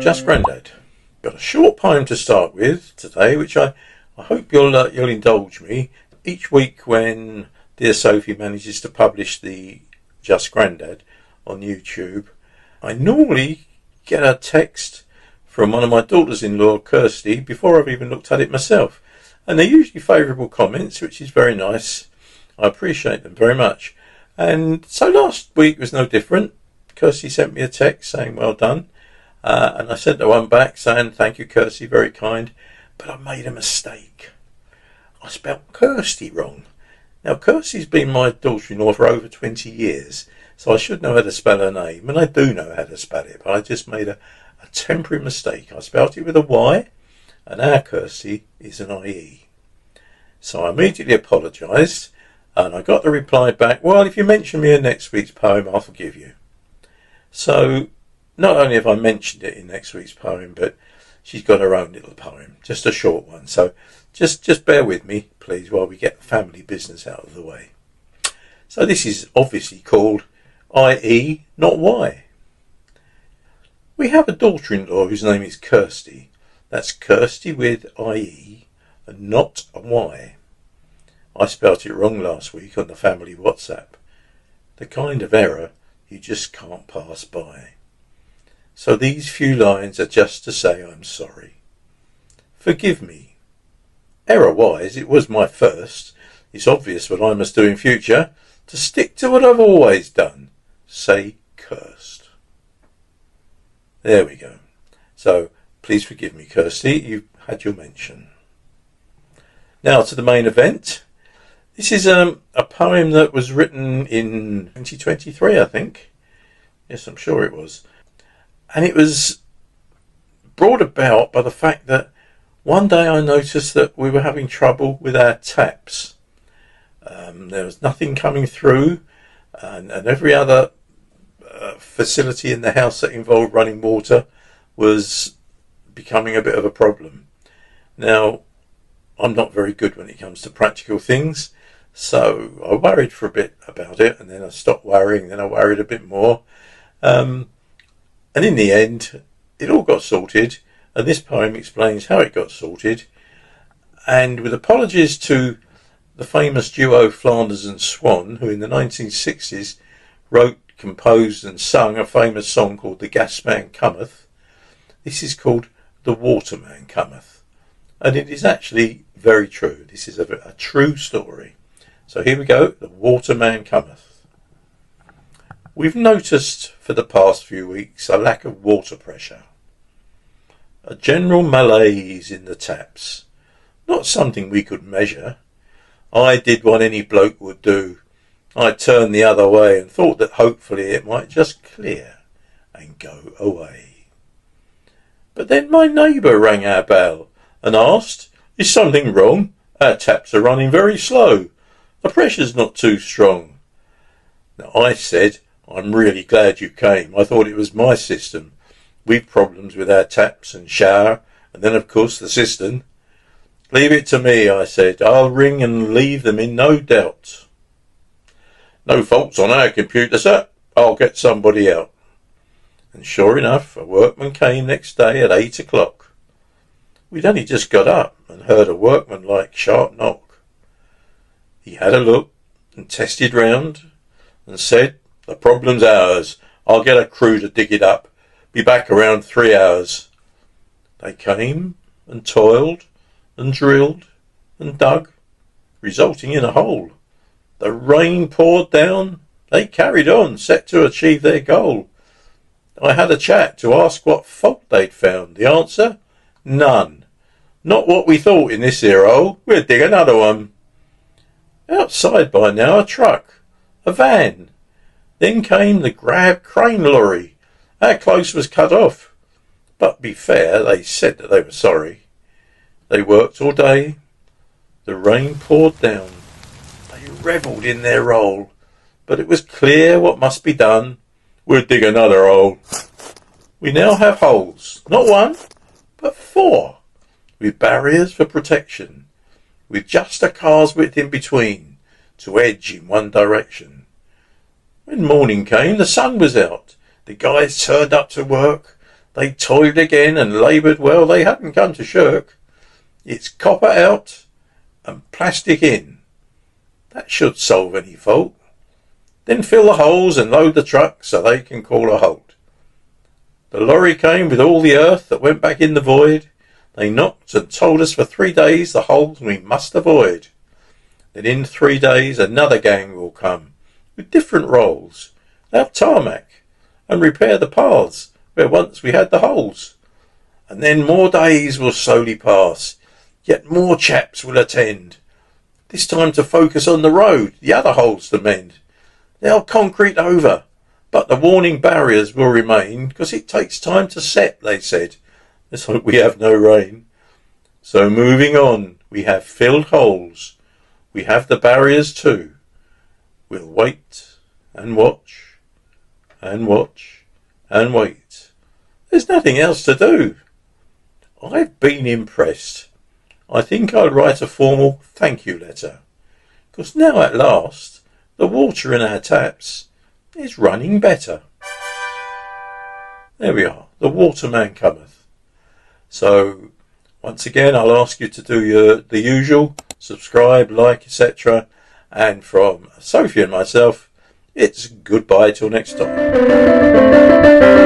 Just Grandad. Got a short poem to start with today, which I hope you'll indulge me. Each week when dear Sophie manages to publish the Just Grandad on YouTube, I normally get a text from one of my daughters-in-law, Kirsty, before I've even looked at it myself. And they're usually favourable comments, which is very nice. I appreciate them very much. And so last week was no different. Kirsty sent me a text saying well done. And I sent her one back saying thank you, Kirsty, very kind. But I made a mistake. I spelt Kirsty wrong. Now, Kirsty's been my daughter-in-law for over 20 years, so I should know how to spell her name. And I do know how to spell it, but I just made a temporary mistake. I spelt it with a Y, and our Kirsty is an IE. So I immediately apologised, and I got the reply back, well, if you mention me in next week's poem, I'll forgive you. So not only have I mentioned it in next week's poem, but she's got her own little poem, just a short one. So just bear with me, please, while we get family business out of the way. So this is obviously called IE, not Y. We have a daughter-in-law whose name is Kirsty. That's Kirsty with IE and not a Y. I spelt it wrong last week on the family WhatsApp. The kind of error you just can't pass by. So these few lines are just to say I'm sorry. Forgive me. Error-wise, it was my first. It's obvious what I must do in future to stick to what I've always done. Say cursed. There we go. So please forgive me, Kirsty. You've had your mention. Now to the main event. This is a poem that was written in 2023, I think. Yes, I'm sure it was. And it was brought about by the fact that one day I noticed that we were having trouble with our taps. There was nothing coming through, and every other facility in the house that involved running water was becoming a bit of a problem. Now, I'm not very good when it comes to practical things, so I worried for a bit about it, and then I stopped worrying, then I worried a bit more. And in the end, it all got sorted, and this poem explains how it got sorted. And with apologies to the famous duo Flanders and Swan, who in the 1960s wrote, composed and sung a famous song called The Gas Man Cometh, this is called The Waterman Cometh. And it is actually very true. This is a true story. So here we go, The Waterman Cometh. We've noticed for the past few weeks a lack of water pressure. A general malaise in the taps. Not something we could measure. I did what any bloke would do. I turned the other way and thought that hopefully it might just clear and go away. But then my neighbour rang our bell and asked, is something wrong? Our taps are running very slow. The pressure's not too strong. Now I said, I'm really glad you came. I thought it was my system. We've problems with our taps and shower, and then of course the cistern. Leave it to me, I said. I'll ring and leave them in no doubt. No faults on our computer, sir. I'll get somebody out. And sure enough, a workman came next day at 8 o'clock. We'd only just got up and heard a workman-like sharp knock. He had a look and tested round and said, the problem's ours. I'll get a crew to dig it up. Be back around 3 hours. They came and toiled and drilled and dug, resulting in a hole. The rain poured down. They carried on, set to achieve their goal. I had a chat to ask what fault they'd found. The answer? None. Not what we thought in this here hole. We'll dig another one. Outside by now a truck, a van. Then came the grab crane lorry. Our close was cut off. But be fair, they said that they were sorry. They worked all day. The rain poured down. They revelled in their role. But it was clear what must be done. We'll dig another hole. We now have holes, not one, but 4, with barriers for protection, with just a car's width in between, to edge in one direction. When morning came, the sun was out. The guys turned up to work. They toiled again and laboured well. They hadn't come to shirk. It's copper out and plastic in. That should solve any fault. Then fill the holes and load the truck so they can call a halt. The lorry came with all the earth that went back in the void. They knocked and told us for 3 days the holes we must avoid. Then in 3 days another gang will come with different roles. They'll have tarmac and repair the paths where once we had the holes. And then more days will slowly pass, yet more chaps will attend. This time to focus on the road, the other holes to mend. They'll concrete over, but the warning barriers will remain, 'cause it takes time to set, they said. Let's hope we have no rain. So moving on, we have filled holes. We have the barriers too. We'll wait and watch and watch and wait. There's nothing else to do. I've been impressed. I think I'll write a formal thank you letter. 'Cause now at last, the water in our taps is running better. There we are. The waterman cometh. So, once again, I'll ask you to do the usual. Subscribe, like, etc. And from Sophie and myself, it's goodbye till next time.